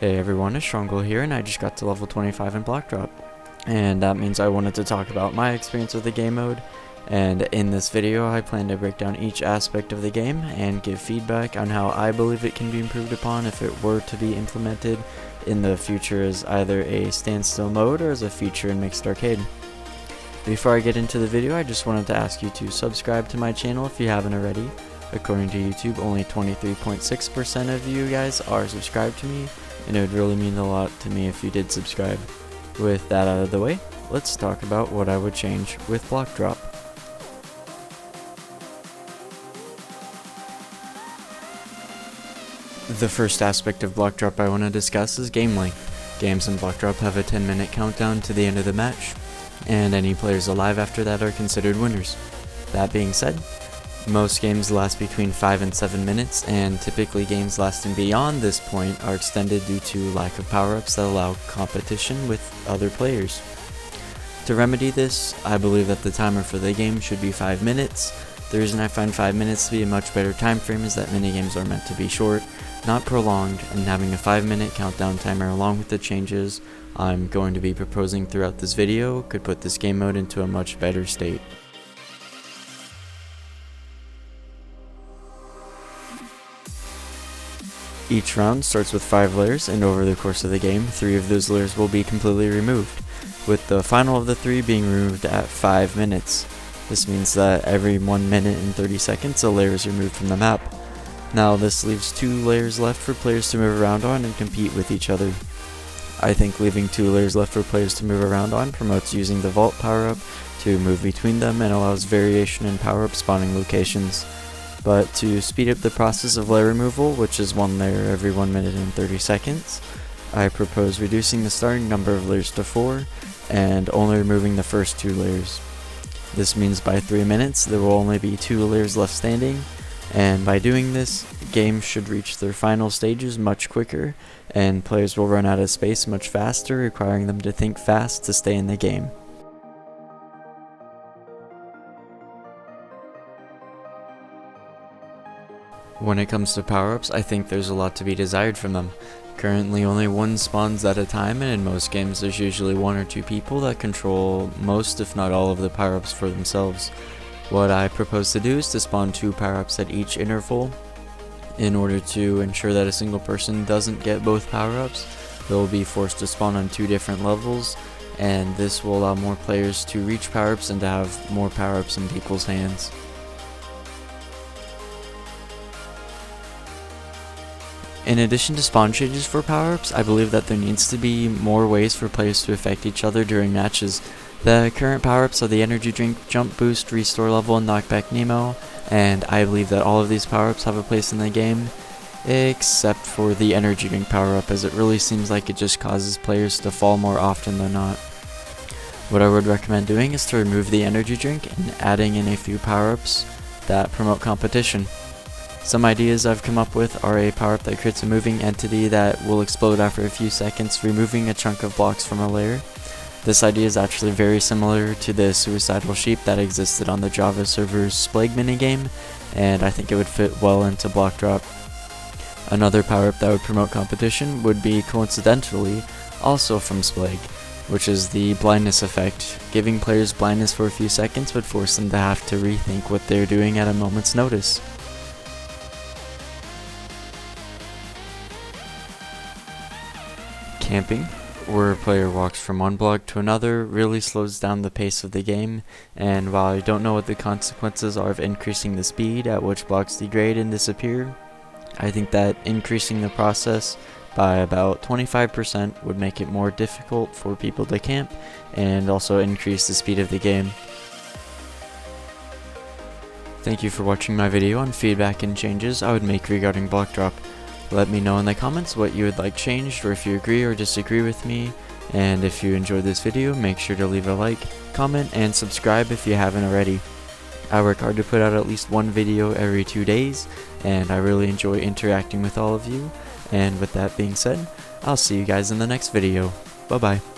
Hey everyone, it's Stronggle here, and I just got to level 25 in block drop. And that means I wanted to talk about my experience with the game mode. And in this video, I plan to break down each aspect of the game and give feedback on how I believe it can be improved upon if it were to be implemented in the future as either a standstill mode or as a feature in Mixed Arcade. Before I get into the video, I just wanted to ask you to subscribe to my channel if you haven't already. According to YouTube, only 23.6% of you guys are subscribed to me, and it would really mean a lot to me if you did subscribe. With that out of the way, let's talk about what I would change with block drop. The first aspect of block drop I want to discuss is game length. Games in block drop have a 10-minute countdown to the end of the match, and any players alive after that are considered winners. That being said, most games last between 5 and 7 minutes, and typically games lasting beyond this point are extended due to lack of power-ups that allow competition with other players. To remedy this, I believe that the timer for the game should be 5 minutes. The reason I find 5 minutes to be a much better time frame is that minigames are meant to be short, not prolonged, and having a 5-minute countdown timer along with the changes I'm going to be proposing throughout this video could put this game mode into a much better state. Each round starts with 5 layers, and over the course of the game, 3 of those layers will be completely removed, with the final of the 3 being removed at 5 minutes. This means that every 1 minute and 30 seconds a layer is removed from the map. Now this leaves 2 layers left for players to move around on and compete with each other. I think leaving 2 layers left for players to move around on promotes using the vault power-up to move between them and allows variation in power-up spawning locations. But to speed up the process of layer removal, which is 1 layer every 1 minute and 30 seconds, I propose reducing the starting number of layers to 4 and only removing the first 2 layers. This means by 3 minutes there will only be 2 layers left standing, and by doing this, games should reach their final stages much quicker, and players will run out of space much faster, requiring them to think fast to stay in the game. When it comes to power-ups, I think there's a lot to be desired from them. Currently only 1 spawns at a time, and in most games there's usually 1 or 2 people that control most if not all of the power-ups for themselves. What I propose to do is to spawn 2 power-ups at each interval. In order to ensure that a single person doesn't get both power-ups, they'll be forced to spawn on 2 different levels, and this will allow more players to reach power-ups and to have more power-ups in people's hands. In addition to spawn changes for power-ups, I believe that there needs to be more ways for players to affect each other during matches. The current power-ups are the energy drink, jump boost, restore level, and knockback Nemo, and I believe that all of these power-ups have a place in the game, except for the energy drink power-up, as it really seems like it just causes players to fall more often than not. What I would recommend doing is to remove the energy drink and adding in a few power-ups that promote competition. Some ideas I've come up with are a power-up that creates a moving entity that will explode after a few seconds, removing a chunk of blocks from a layer. This idea is actually very similar to the suicidal sheep that existed on the Java server's Splague minigame, and I think it would fit well into block drop. Another power-up that would promote competition would be, coincidentally, also from Splague, which is the blindness effect. Giving players blindness for a few seconds would force them to have to rethink what they're doing at a moment's notice. Camping, where a player walks from one block to another, really slows down the pace of the game, and while I don't know what the consequences are of increasing the speed at which blocks degrade and disappear, I think that increasing the process by about 25% would make it more difficult for people to camp and also increase the speed of the game. Thank you for watching my video on feedback and changes I would make regarding block drop. Let me know in the comments what you would like changed, or if you agree or disagree with me, and if you enjoyed this video, make sure to leave a like, comment, and subscribe if you haven't already. I work hard to put out at least 1 video every 2 days, and I really enjoy interacting with all of you, and with that being said, I'll see you guys in the next video. Bye bye.